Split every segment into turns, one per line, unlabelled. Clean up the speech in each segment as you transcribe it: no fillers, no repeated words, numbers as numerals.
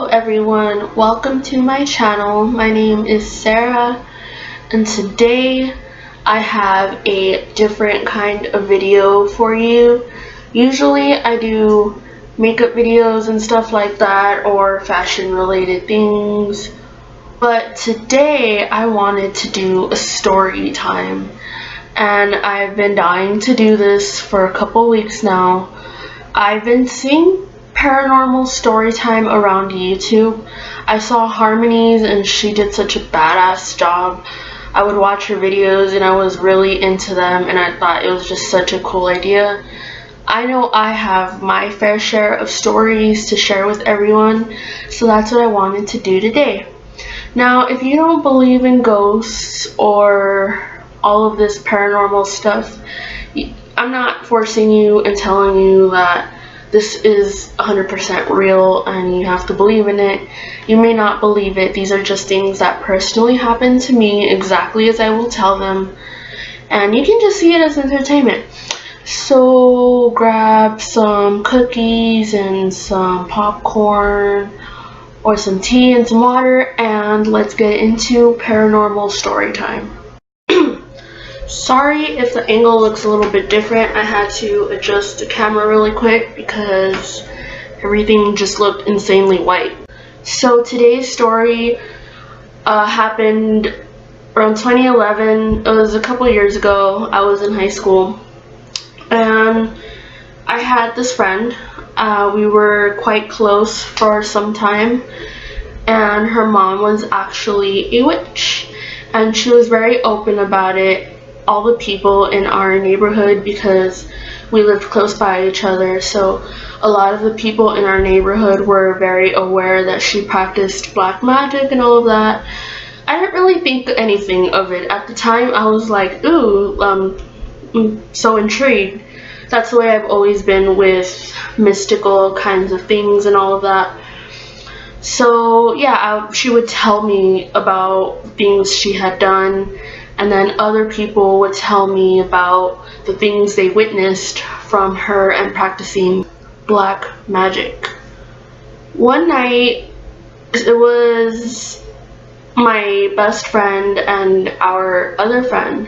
everyone, welcome to my channel. My name is Sarah and today I have a different kind of video for you. Usually I do makeup videos and stuff like that, or fashion related things, but today I wanted to do a story time, and I've been dying to do this for a couple weeks now. I've been seeing Paranormal Storytime around YouTube. I saw Harmony's and she did such a badass job. I would watch her videos and I was really into them, and I thought it was just such a cool idea. I know I have my fair share of stories to share with everyone, so that's what I wanted to do today. Now, if you don't believe in ghosts or all of this paranormal stuff, I'm not forcing you and telling you that this is 100% real and you have to believe in it. You may not believe it. These are just things that personally happen to me exactly as I will tell them, and you can just see it as entertainment. So grab some cookies and some popcorn or some tea and some water, and let's get into Paranormal Story Time. Sorry if the angle looks a little bit different. I had to adjust the camera really quick because everything just looked insanely white. So today's story happened around 2011. It was a couple years ago. I was in high school and I had this friend. We were quite close for some time, and her mom was actually a witch, and she was very open about it. All the people in our neighborhood, because we lived close by each other, so a lot of the people in our neighborhood were very aware that she practiced black magic and all of that. I didn't really think anything of it at the time. I was like, ooh, I'm so intrigued. That's the way I've always been with mystical kinds of things and all of that. So yeah, she would tell me about things she had done, and then other people would tell me about the things they witnessed from her and practicing black magic. One night, it was my best friend and our other friend.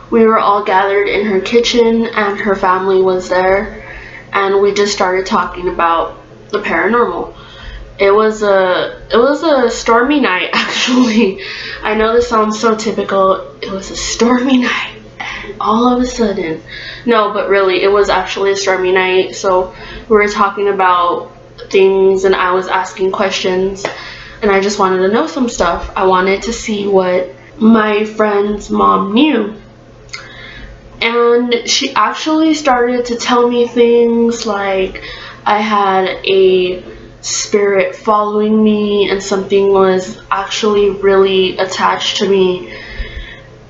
We were all gathered in her kitchen and her family was there, and we just started talking about the paranormal. It was a stormy night, actually. I know this sounds so typical. It was a stormy night, and all of a sudden, no, but really, it was actually a stormy night. So we were talking about things, and I was asking questions, and I just wanted to know some stuff. I wanted to see what my friend's mom knew. And she actually started to tell me things like I had a spirit following me and something was actually really attached to me.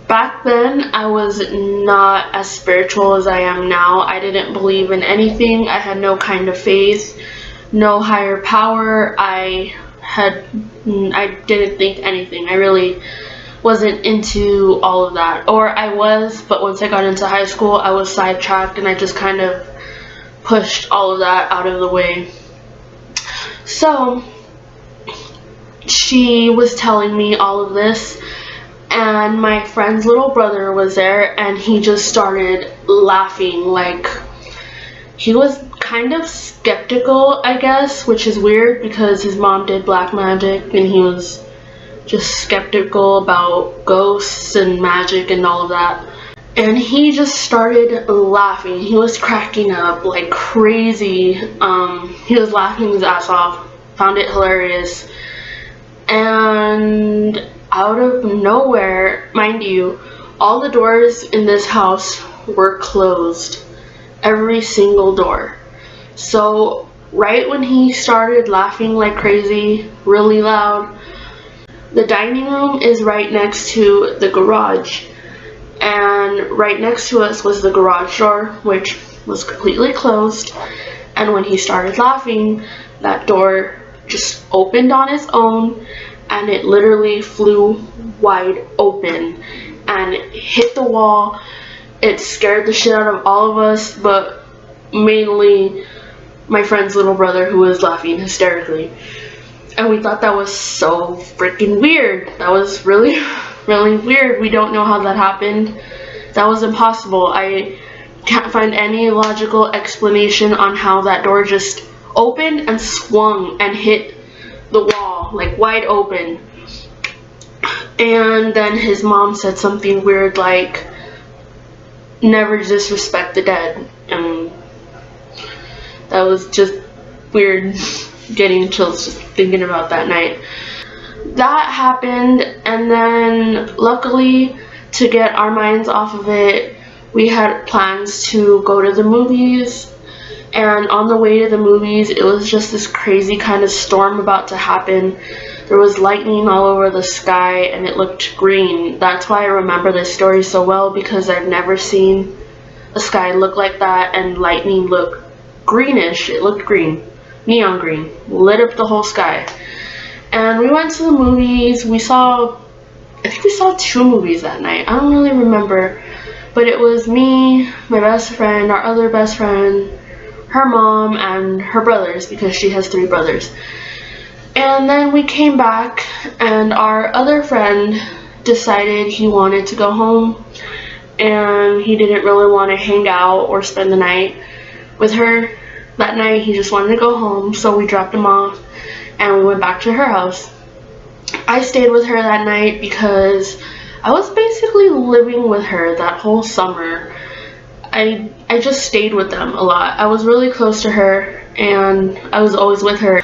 Back then, I was not as spiritual as I am now. I didn't believe in anything. I had no kind of faith, no higher power. I didn't think anything. I really wasn't into all of that. Or I was, but once I got into high school, I was sidetracked and I just kind of pushed all of that out of the way. So she was telling me all of this, and my friend's little brother was there, and he just started laughing. Like, he was kind of skeptical, I guess, which is weird because his mom did black magic and he was just skeptical about ghosts and magic and all of that. And he just started laughing. He was cracking up like crazy. He was laughing his ass off. Found it hilarious. And out of nowhere, mind you, all the doors in this house were closed. Every single door. So right when he started laughing like crazy, really loud, the dining room is right next to the garage. And right next to us was the garage door, which was completely closed. And when he started laughing, that door just opened on its own, and it literally flew wide open and hit the wall. It scared the shit out of all of us, but mainly my friend's little brother, who was laughing hysterically. And we thought that was so freaking weird. That was really, really weird. We don't know how that happened. That was impossible. I can't find any logical explanation on how that door just opened and swung and hit the wall, like wide open. And then his mom said something weird like, never disrespect the dead. And that was just weird, getting chills just thinking about that night. That happened, and then luckily, to get our minds off of it, we had plans to go to the movies. And on the way to the movies, it was just this crazy kind of storm about to happen. There was lightning all over the sky and it looked green. That's why I remember this story so well, because I've never seen a sky look like that and lightning look greenish. It looked green, neon green, lit up the whole sky. And we went to the movies. I think we saw 2 movies that night. I don't really remember, but it was me, my best friend, our other best friend, her mom, and her brothers, because she has 3 brothers. And then we came back, and our other friend decided he wanted to go home, and he didn't really want to hang out or spend the night with her that night. He just wanted to go home, so we dropped him off, and we went back to her house. I stayed with her that night because I was basically living with her that whole summer. I just stayed with them a lot. I was really close to her, and I was always with her.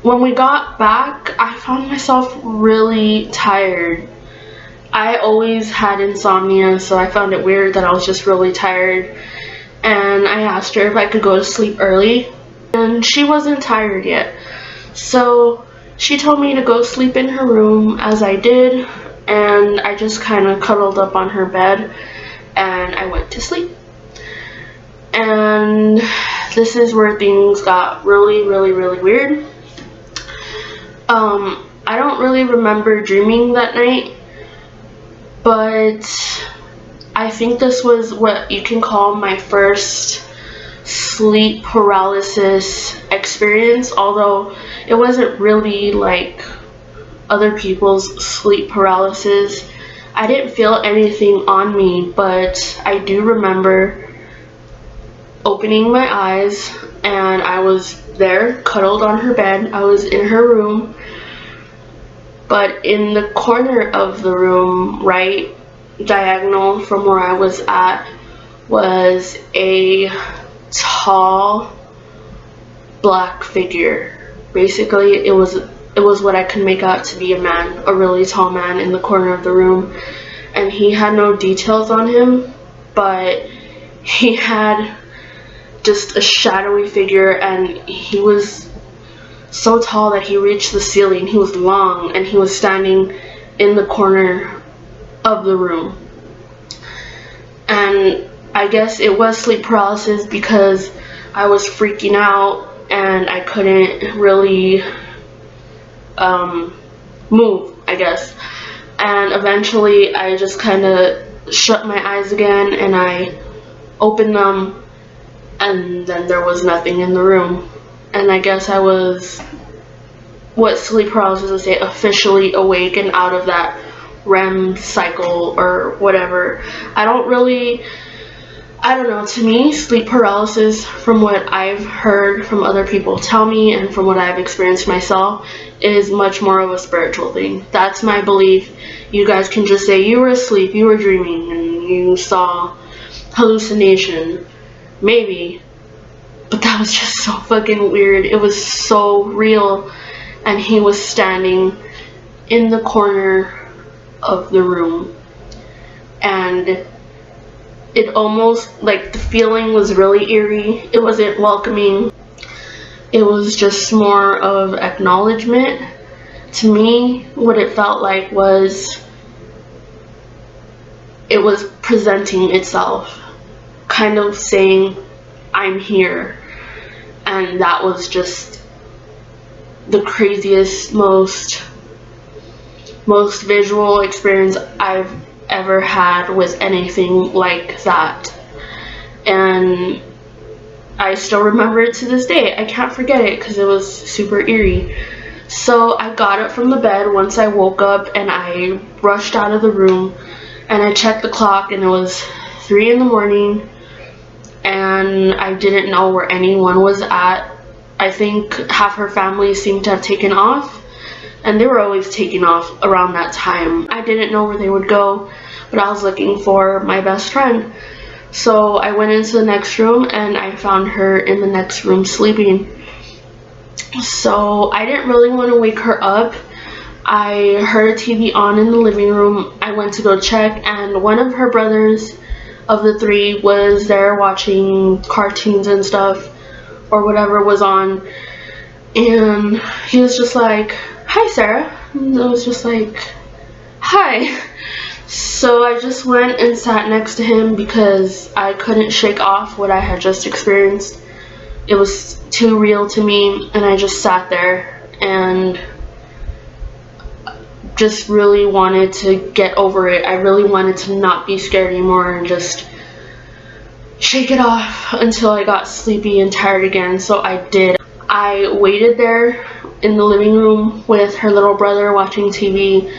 When we got back, I found myself really tired. I always had insomnia, so I found it weird that I was just really tired. And I asked her if I could go to sleep early, and she wasn't tired yet. So she told me to go sleep in her room, as I did, and I just kind of cuddled up on her bed, and I went to sleep. And this is where things got really, really, really weird. I don't really remember dreaming that night, but I think this was what you can call my first sleep paralysis experience, although it wasn't really like other people's sleep paralysis. I didn't feel anything on me, but I do remember opening my eyes, and I was there cuddled on her bed. I was in her room, but in the corner of the room, right diagonal from where I was at, was a tall black figure. Basically, it was what I could make out to be a man, a really tall man in the corner of the room, and he had no details on him, but he had just a shadowy figure, and he was so tall that he reached the ceiling. He was long, and he was standing in the corner of the room. And I guess it was sleep paralysis because I was freaking out and I couldn't really move, I guess. And eventually I just kind of shut my eyes again, and I opened them, and then there was nothing in the room. And I guess I was, what sleep paralysis would say, officially awakened out of that REM cycle or whatever. I don't know, to me, sleep paralysis, from what I've heard from other people tell me and from what I've experienced myself, is much more of a spiritual thing. That's my belief. You guys can just say you were asleep, you were dreaming, and you saw hallucination, maybe, but that was just so fucking weird. It was so real, and he was standing in the corner of the room, and it almost, like, the feeling was really eerie. It wasn't welcoming. It was just more of acknowledgement. To me, what it felt like was, it was presenting itself, kind of saying, I'm here. And that was just the craziest, most visual experience I've ever had with anything like that. And I still remember it to this day. I can't forget it because it was super eerie. So I got up from the bed once I woke up, and I rushed out of the room, and I checked the clock, and it was 3 in the morning, and I didn't know where anyone was at. I think half her family seemed to have taken off, and they were always taking off around that time. I didn't know where they would go, but I was looking for my best friend. So I went into the next room, and I found her in the next room sleeping. So I didn't really want to wake her up. I heard a TV on in the living room. I went to go check, and one of her brothers of the 3 was there watching cartoons and stuff, or whatever was on, and he was just like, "Hi, Sarah." And I was just like, "Hi." So I just went and sat next to him because I couldn't shake off what I had just experienced. It was too real to me, and I just sat there and just really wanted to get over it. I really wanted to not be scared anymore and just shake it off until I got sleepy and tired again. So I did. I waited there in the living room with her little brother watching TV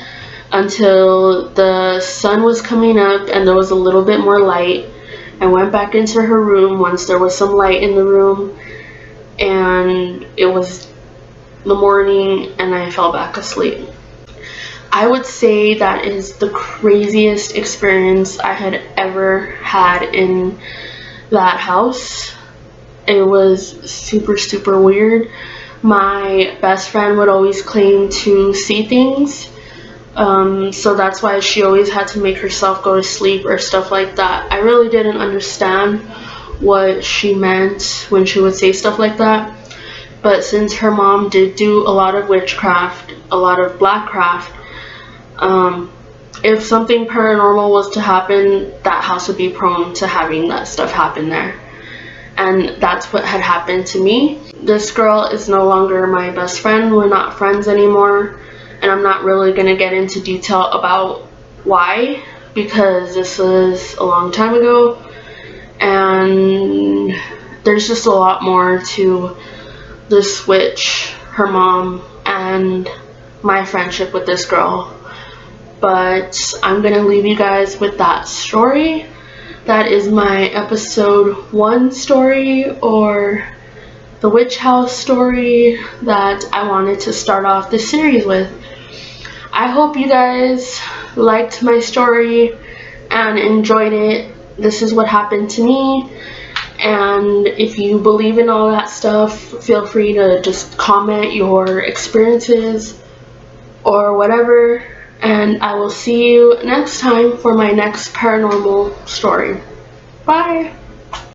until the sun was coming up and there was a little bit more light. I went back into her room once there was some light in the room, and it was the morning, and I fell back asleep. I would say that is the craziest experience I had ever had in that house. It was super weird. My best friend would always claim to see things, so that's why she always had to make herself go to sleep or stuff like that. I really didn't understand what she meant when she would say stuff like that, but since her mom did do a lot of witchcraft, a lot of blackcraft, if something paranormal was to happen, that house would be prone to having that stuff happen there. And that's what had happened to me. This girl is no longer my best friend. We're not friends anymore, and I'm not really going to get into detail about why, because this was a long time ago, and there's just a lot more to this witch, her mom, and my friendship with this girl. But I'm gonna leave you guys with that story. That is my episode 1 story, or the witch house story, that I wanted to start off this series with. I hope you guys liked my story and enjoyed it. This is what happened to me, and if you believe in all that stuff, feel free to just comment your experiences or whatever, and I will see you next time for my next paranormal story. Bye!